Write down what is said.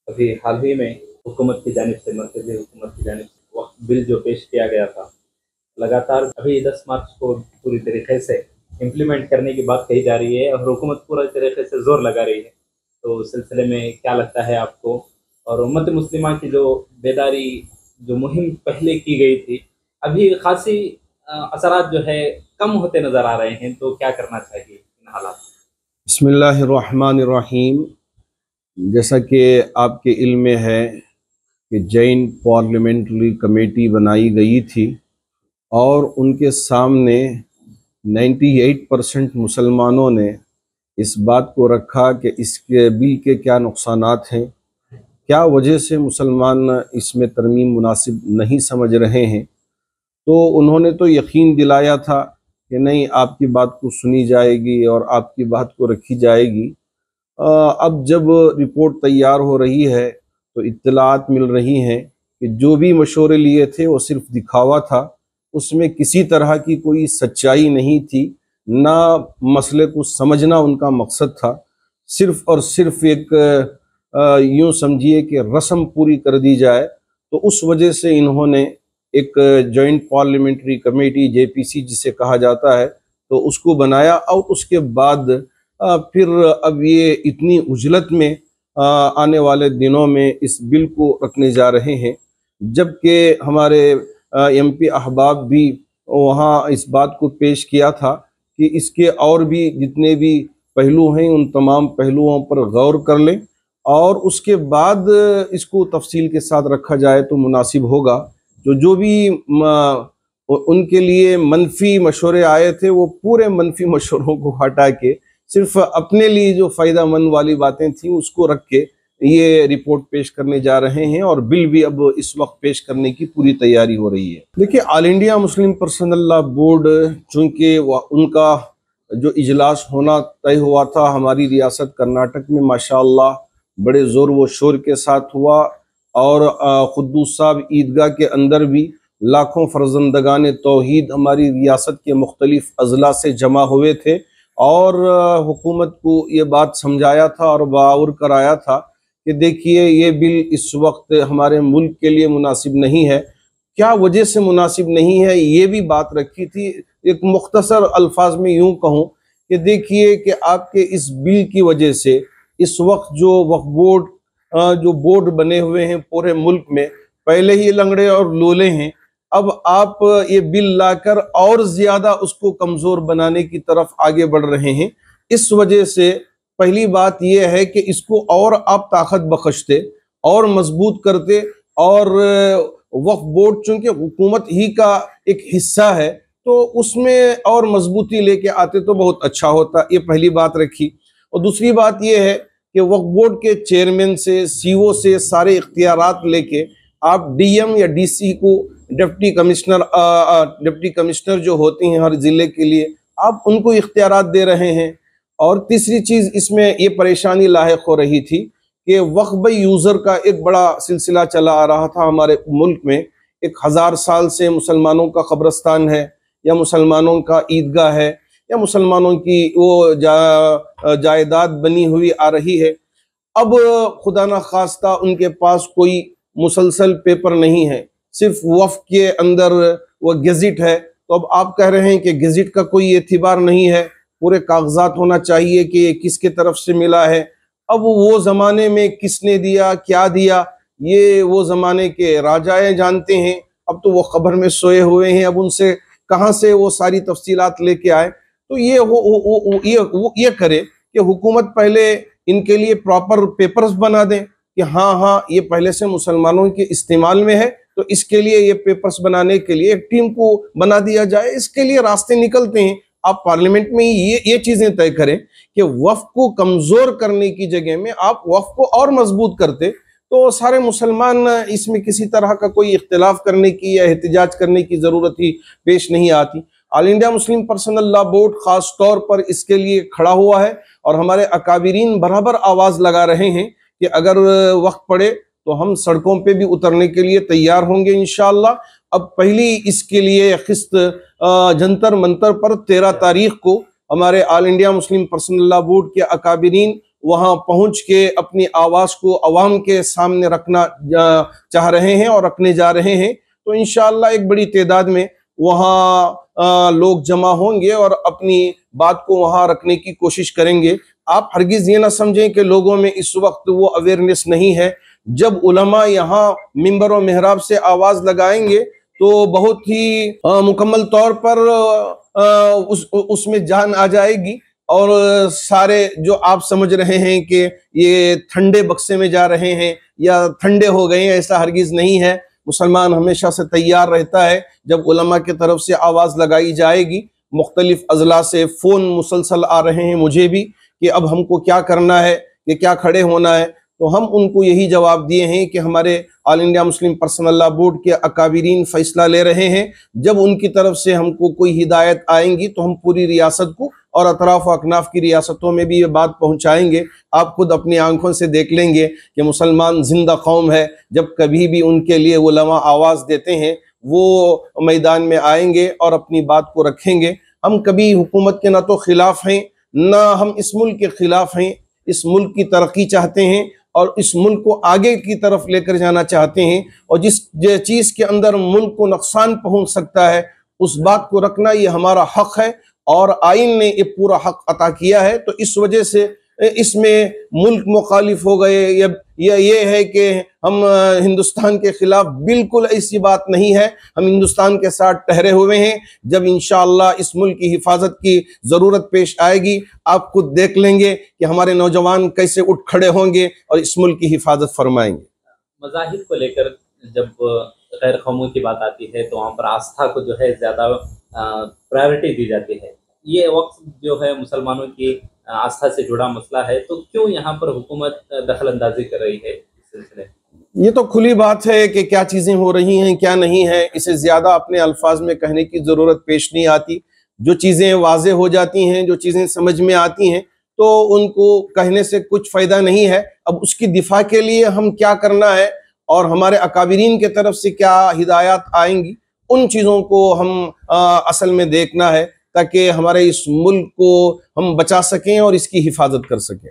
अभी हाल ही में हुकूमत की जानिब से, मरकज़ी हुकूमत की जानिब से वक़्फ़ बिल जो पेश किया गया था, लगातार अभी 10 मार्च को पूरी तरीके से इम्प्लीमेंट करने की बात कही जा रही है और हुकूमत पूरा तरीके से ज़ोर लगा रही है। तो उस सिलसिले में क्या लगता है आपको? और उम्मत मुस्लिमा की जो बेदारी, जो मुहिम पहले की गई थी, अभी ख़ासी असरात जो है कम होते नज़र आ रहे हैं, तो क्या करना चाहिए इन हालात में? बिस्मिल्लाहिर्रहमानिर्रहीम। जैसा कि आपके इल्म में है कि जैन पार्लियामेंट्री कमेटी बनाई गई थी और उनके सामने 98% मुसलमानों ने इस बात को रखा कि इसके बिल के क्या नुकसानात हैं, क्या वजह से मुसलमान इसमें तरमीम मुनासिब नहीं समझ रहे हैं। तो उन्होंने तो यकीन दिलाया था कि नहीं, आपकी बात को सुनी जाएगी और आपकी बात को रखी जाएगी। अब जब रिपोर्ट तैयार हो रही है तो इत्तलात मिल रही हैं कि जो भी मशवरे लिए थे वो सिर्फ दिखावा था, उसमें किसी तरह की कोई सच्चाई नहीं थी, ना मसले को समझना उनका मकसद था। सिर्फ और सिर्फ एक यूँ समझिए कि रस्म पूरी कर दी जाए। तो उस वजह से इन्होंने एक जॉइंट पार्लियामेंट्री कमेटी जेपीसी जिसे कहा जाता है, तो उसको बनाया और उसके बाद फिर अब ये इतनी उजलत में आने वाले दिनों में इस बिल को रखने जा रहे हैं, जबकि हमारे एमपी अहबाब भी वहाँ इस बात को पेश किया था कि इसके और भी जितने भी पहलू हैं उन तमाम पहलुओं पर गौर कर लें और उसके बाद इसको तफसील के साथ रखा जाए तो मुनासिब होगा। जो भी उनके लिए मनफी मशवरे आए थे वो पूरे मनफी मशवरों को हटा के सिर्फ अपने लिए जो फ़ायदा मंद वाली बातें थी उसको रख के ये रिपोर्ट पेश करने जा रहे हैं और बिल भी अब इस वक्त पेश करने की पूरी तैयारी हो रही है। देखिए, all India Muslim personal law board, चूँकि उनका जो इजलास होना तय हुआ था हमारी रियासत कर्नाटक में, माशाअल्लाह बड़े ज़ोर व शोर के साथ हुआ और खुद्दूस साहब ईदगाह के अंदर भी लाखों फर्जंदगान तौहीद हमारी रियासत के मुख्तलिफ अजला से जमा हुए थे और हुकूमत को ये बात समझाया था और बावर कराया था कि देखिए, ये बिल इस वक्त हमारे मुल्क के लिए मुनासिब नहीं है। क्या वजह से मुनासिब नहीं है ये भी बात रखी थी। एक मुख्तसर अल्फाज में यूं कहूँ कि देखिए कि आपके इस बिल की वजह से इस वक्त जो वक्फ बोर्ड जो बोर्ड बने हुए हैं पूरे मुल्क में, पहले ही लंगड़े और लोले हैं, अब आप ये बिल लाकर और ज्यादा उसको कमजोर बनाने की तरफ आगे बढ़ रहे हैं। इस वजह से पहली बात यह है कि इसको और आप ताकत बख्शते और मजबूत करते और वक्फ बोर्ड चूंकि हुकूमत ही का एक हिस्सा है तो उसमें और मजबूती लेके आते तो बहुत अच्छा होता। ये पहली बात रखी। और दूसरी बात यह है कि वक्फ बोर्ड के चेयरमैन से, सीओ से सारे इख्तियारात लेके आप डीएम या डीसी को, डिप्टी कमिश्नर जो होती हैं हर जिले के लिए, आप उनको इख्तियारात दे रहे हैं। और तीसरी चीज इसमें ये परेशानी लाहिक हो रही थी कि वक्फ बाय यूजर का एक बड़ा सिलसिला चला आ रहा था हमारे मुल्क में। 1000 साल से मुसलमानों का कब्रस्तान है या मुसलमानों का ईदगाह है या मुसलमानों की वो जायदाद बनी हुई आ रही है। अब खुदा न खास्ता उनके पास कोई मुसलसल पेपर नहीं है, सिर्फ वक्फ के अंदर वो गेजिट है। तो अब आप कह रहे हैं कि गेजिट का कोई एतबार नहीं है, पूरे कागजात होना चाहिए कि ये किसके तरफ से मिला है। अब वो जमाने में किसने दिया, क्या दिया, ये वो जमाने के राजाएं जानते हैं। अब तो वो खबर में सोए हुए हैं, अब उनसे कहाँ से वो सारी तफसीलात लेके आए। तो ये ये करे कि हुकूमत पहले इनके लिए प्रॉपर पेपर्स बना दें कि हाँ हाँ ये पहले से मुसलमानों के इस्तेमाल में है, तो इसके लिए ये पेपर्स बनाने के लिए एक टीम को बना दिया जाए। इसके लिए रास्ते निकलते हैं। आप पार्लियामेंट में ये चीजें तय करें कि वक्फ को कमजोर करने की जगह में आप वक्फ को और मजबूत करते तो सारे मुसलमान इसमें किसी तरह का कोई इख्तिलाफ करने की या एहतजाज करने की जरूरत ही पेश नहीं आती। All India Muslim personal law board खास तौर पर इसके लिए खड़ा हुआ है और हमारे अकाबिरीन बराबर आवाज लगा रहे हैं कि अगर वक्त पड़े तो हम सड़कों पे भी उतरने के लिए तैयार होंगे इंशाअल्लाह। अब पहली इसके लिए किस्त जंतर मंतर पर 13 तारीख को हमारे all India Muslim personal law board के अकाबिरीन वहां पहुंच के अपनी आवाज को अवाम के सामने रखना चाह रहे हैं और रखने जा रहे हैं। तो इंशाअल्लाह एक बड़ी तादाद में वहां लोग जमा होंगे और अपनी बात को वहां रखने की कोशिश करेंगे। आप हरगिज ये ना समझें कि लोगों में इस वक्त वो अवेयरनेस नहीं है। जब उलमा यहाँ मिंबर और मेहराब से आवाज लगाएंगे तो बहुत ही मुकम्मल तौर पर उसमें जान आ जाएगी और सारे जो आप समझ रहे हैं कि ये ठंडे बक्से में जा रहे हैं या ठंडे हो गए हैं, ऐसा हरगिज नहीं है। मुसलमान हमेशा से तैयार रहता है। जब उलमा की तरफ से आवाज़ लगाई जाएगी, मुख्तलिफ अजला से फ़ोन मुसलसल आ रहे हैं मुझे भी कि अब हमको क्या करना है, कि क्या खड़े होना है, तो हम उनको यही जवाब दिए हैं कि हमारे all India Muslim personal law board के अकाबिरीन फैसला ले रहे हैं। जब उनकी तरफ से हमको कोई हिदायत आएंगी तो हम पूरी रियासत को और अतराफ व अकनाफ की रियासतों में भी ये बात पहुंचाएंगे। आप खुद अपनी आंखों से देख लेंगे कि मुसलमान जिंदा कौम है। जब कभी भी उनके लिए उलमा आवाज़ देते हैं वो मैदान में आएंगे और अपनी बात को रखेंगे। हम कभी हुकूमत के ना तो खिलाफ हैं ना हम इस मुल्क के खिलाफ हैं। इस मुल्क की तरक्की चाहते हैं और इस मुल्क को आगे की तरफ लेकर जाना चाहते हैं और जिस चीज़ के अंदर मुल्क को नुकसान पहुंच सकता है उस बात को रखना ये हमारा हक है और आइन ने ये पूरा हक अता किया है। तो इस वजह से इसमें मुल्क मुखालिफ हो गए या ये है कि हम हिंदुस्तान के खिलाफ, बिल्कुल ऐसी बात नहीं है। हम हिंदुस्तान के साथ ठहरे हुए हैं। जब इंशाअल्लाह इस मुल्क की हिफाजत की ज़रूरत पेश आएगी आप खुद देख लेंगे कि हमारे नौजवान कैसे उठ खड़े होंगे और इस मुल्क की हिफाजत फरमाएंगे। मज़ाहिब को लेकर जब गैर कौमों की बात आती है तो वहाँ पर आस्था को जो है ज़्यादा प्रायोरिटी दी जाती है। ये वक्त जो है मुसलमानों की आस्था से जुड़ा मसला है, तो क्यों यहाँ पर हुकूमत दखल अंदाजी कर रही है इस सिलसिले? ये तो खुली बात है कि क्या चीज़ें हो रही हैं क्या नहीं है, इसे ज़्यादा अपने अल्फाज में कहने की ज़रूरत पेश नहीं आती। जो चीज़ें वाज़े हो जाती हैं, जो चीज़ें समझ में आती हैं तो उनको कहने से कुछ फ़ायदा नहीं है। अब उसकी दिफा के लिए हम क्या करना है और हमारे अकाबिरीन के तरफ से क्या हिदायत आएंगी, उन चीज़ों को हम असल में देखना है ताकि हमारे इस मुल्क को हम बचा सकें और इसकी हिफाजत कर सकें।